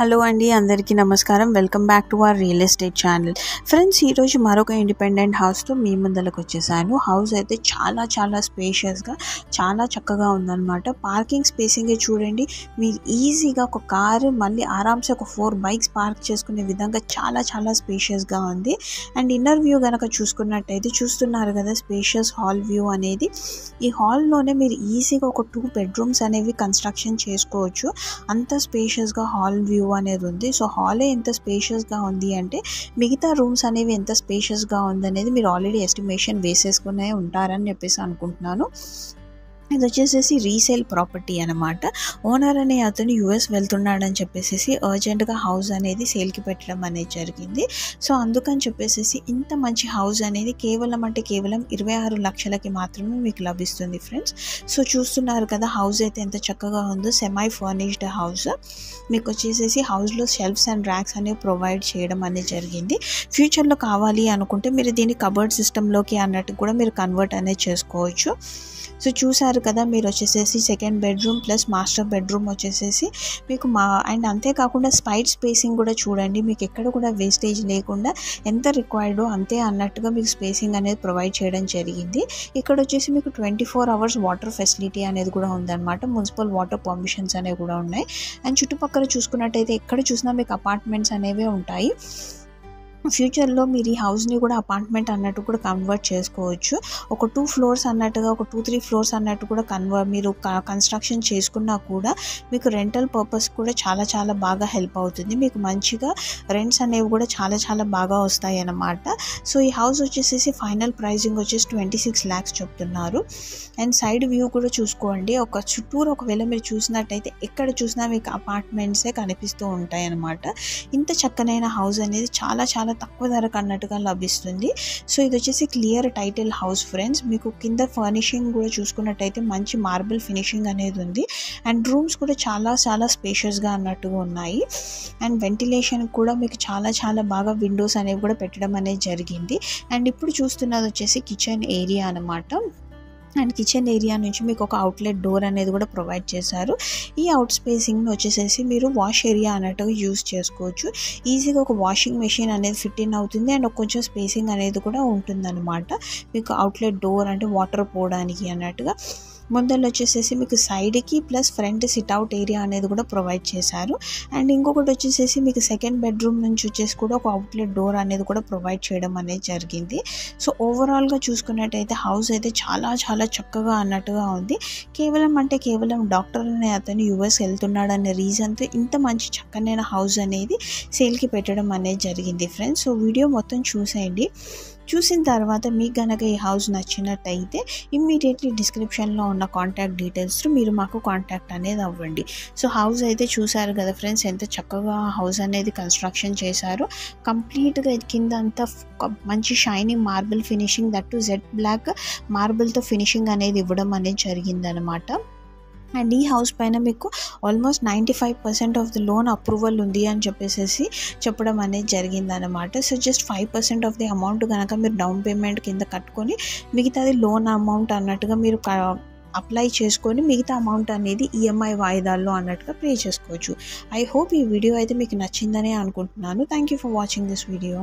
Hello అండి, అందరికీ నమస్కారం. Welcome back to our real estate channel. Friends, ఈరోజు మరొక ఇండిపెండెంట్ హౌస్తో మీ ముందరకు వచ్చేసాను. హౌస్ అయితే చాలా స్పేషియస్గా చాలా చక్కగా ఉందన్నమాట. పార్కింగ్ స్పేసింగే చూడండి, మీరు ఈజీగా ఒక కారు మళ్ళీ ఆరామ్సే ఒక 4 బైక్స్ పార్క్ చేసుకునే విధంగా చాలా స్పేషియస్గా ఉంది. అండ్ ఇన్నర్ వ్యూ కనుక చూసుకున్నట్టయితే చూస్తున్నారు కదా, స్పేషియస్ హాల్ వ్యూ అనేది. ఈ హాల్లోనే మీరు ఈజీగా ఒక 2 బెడ్రూమ్స్ అనేవి కన్స్ట్రక్షన్ చేసుకోవచ్చు. అంత స్పేషియస్గా హాల్ వ్యూ అనేది ఉంది. సో హాలే ఎంత స్పేషియస్గా ఉంది అంటే మిగతా రూమ్స్ అనేవి ఎంత స్పేషియస్గా ఉందనేది మీరు ఆల్రెడీ ఎస్టిమేషన్ వేసేసుకునే ఉంటారని చెప్పేసి అనుకుంటున్నాను. ఇది వచ్చేసేసి రీసేల్ ప్రాపర్టీ అనమాట. ఓనర్ అనే అతను యూఎస్ వెళ్తున్నాడని చెప్పేసి అర్జెంటుగా హౌస్ అనేది సేల్కి పెట్టడం అనేది జరిగింది. సో అందుకని చెప్పేసి ఇంత మంచి హౌస్ అనేది కేవలం 26 లక్షలకి మాత్రమే మీకు లభిస్తుంది ఫ్రెండ్స్. సో చూస్తున్నారు కదా, హౌస్ అయితే ఎంత చక్కగా ఉందో. Semi furnished house. మీకు వచ్చేసేసి హౌస్లో షెల్ఫ్స్ అండ్ ర్యాక్స్ అనేవి ప్రొవైడ్ చేయడం అనేది జరిగింది. ఫ్యూచర్లో కావాలి అనుకుంటే మీరు దీన్ని కబర్డ్ సిస్టంలోకి అన్నట్టు కూడా మీరు కన్వర్ట్ అనేది చేసుకోవచ్చు. సో చూసారు కదా, మీరు వచ్చేసేసి second bedroom plus master bedroom వచ్చేసేసి మీకు అండ్ అంతేకాకుండా సైడ్ స్పేసింగ్ కూడా చూడండి, మీకు ఎక్కడ కూడా వేస్టేజ్ లేకుండా ఎంత రిక్వైర్డో అంతే అన్నట్టుగా మీకు స్పేసింగ్ అనేది ప్రొవైడ్ చేయడం జరిగింది. ఇక్కడ వచ్చేసి మీకు 24 hours వాటర్ ఫెసిలిటీ అనేది కూడా ఉందన్నమాట. మున్సిపల్ వాటర్ పర్మిషన్స్ అనేవి కూడా ఉన్నాయి. అండ్ చుట్టుపక్కల చూసుకున్నట్టయితే ఎక్కడ చూసినా మీకు అపార్ట్మెంట్స్ అనేవే ఉంటాయి. ఫ్యూచర్లో మీరు ఈ హౌస్ని కూడా అపార్ట్మెంట్ అన్నట్టు కూడా కన్వర్ట్ చేసుకోవచ్చు. ఒక 2 floors అన్నట్టుగా, ఒక 2-3 floors అన్నట్టు కూడా మీరు కన్స్ట్రక్షన్ చేసుకున్నా కూడా మీకు రెంటల్ పర్పస్ కూడా చాలా బాగా హెల్ప్ అవుతుంది. మీకు మంచిగా రెంట్స్ అనేవి కూడా చాలా బాగా వస్తాయి అన్నమాట. సో ఈ హౌస్ వచ్చేసేసి ఫైనల్ ప్రైజింగ్ వచ్చేసి 26 lakhs చెప్తున్నారు. అండ్ సైడ్ వ్యూ కూడా చూసుకోండి. ఒక చుట్టూరు ఒకవేళ మీరు చూసినట్టయితే ఎక్కడ చూసినా మీకు అపార్ట్మెంట్సే కనిపిస్తూ ఉంటాయి అన్నమాట. ఇంత చక్కనైన హౌస్ అనేది చాలా తక్కువ ధరకు అన్నట్టుగా లభిస్తుంది. సో ఇది వచ్చేసి క్లియర్ టైటిల్ హౌస్ ఫ్రెండ్స్. మీకు కింద ఫర్నిషింగ్ కూడా చూసుకున్నట్టయితే మంచి మార్బుల్ ఫినిషింగ్ అనేది ఉంది. అండ్ రూమ్స్ కూడా చాలా స్పేషియస్గా అన్నట్టుగా ఉన్నాయి. అండ్ వెంటిలేషన్ కూడా మీకు చాలా బాగా విండోస్ అనేవి కూడా పెట్టడం అనేది జరిగింది. అండ్ ఇప్పుడు చూస్తున్నది వచ్చేసి కిచెన్ ఏరియా అన్నమాట. అండ్ కిచెన్ ఏరియా నుంచి మీకు ఒక అవుట్లెట్ డోర్ అనేది కూడా ప్రొవైడ్ చేశారు. ఈ అవుట్ స్పేసింగ్ని వచ్చేసేసి మీరు వాష్ ఏరియా అన్నట్టుగా యూజ్ చేసుకోవచ్చు. ఈజీగా ఒక వాషింగ్ మెషిన్ అనేది ఫిట్ ఇన్ అవుతుంది. అండ్ కొంచెం స్పేసింగ్ అనేది కూడా ఉంటుందన్నమాట. మీకు అవుట్లెట్ డోర్ అంటే వాటర్ పోవడానికి అన్నట్టుగా. ముందర వచ్చేసేసి మీకు సైడ్కి ప్లస్ ఫ్రంట్ సిట్అవుట్ ఏరియా అనేది కూడా ప్రొవైడ్ చేశారు. అండ్ ఇంకొకటి వచ్చేసేసి మీకు సెకండ్ బెడ్రూమ్ నుంచి వచ్చేసి కూడా ఒక అవుట్లెట్ డోర్ అనేది కూడా ప్రొవైడ్ చేయడం అనేది జరిగింది. సో ఓవరాల్గా చూసుకున్నట్టయితే హౌస్ అయితే చాలా చక్కగా అన్నట్టుగా ఉంది. కేవలం డాక్టర్ అనే అతను యూఎస్ వెళ్తున్నాడు అనే రీజన్తో ఇంత మంచి చక్కనైన హౌస్ అనేది సేల్కి పెట్టడం అనేది జరిగింది ఫ్రెండ్స్. సో వీడియో మొత్తం చూసేయండి. చూసిన తర్వాత మీకు కనుక ఈ హౌస్ నచ్చినట్టయితే ఇమ్మీడియట్లీ డిస్క్రిప్షన్లో ఉన్న కాంటాక్ట్ డీటెయిల్స్తో మీరు మాకు కాంటాక్ట్ అనేది అవ్వండి. సో హౌస్ అయితే చూసారు కదా ఫ్రెండ్స్, ఎంత చక్కగా హౌస్ అనేది కన్స్ట్రక్షన్ చేశారు. కంప్లీట్గా కింద అంతా మంచి shining marble finishing, that Z black మార్బుల్తో ఫినిషింగ్ అనేది ఇవ్వడం అనేది జరిగిందనమాట. అండ్ ఈ హౌస్ పైన మీకు almost 95% of the loan approval ఉంది అని చెప్పేసి చెప్పడం అనేది జరిగిందనమాట. So just 5% of the amount కనుక మీరు డౌన్ పేమెంట్ కింద కట్టుకొని మిగతాది లోన్ అమౌంట్ అన్నట్టుగా మీరు అప్లై చేసుకొని మిగతా అమౌంట్ అనేది ఈఎంఐ వాయిదాల్లో అన్నట్టుగా పే చేసుకోవచ్చు. ఐ హోప్ ఈ వీడియో అయితే మీకు నచ్చిందనే అనుకుంటున్నాను. Thank you for watching this video.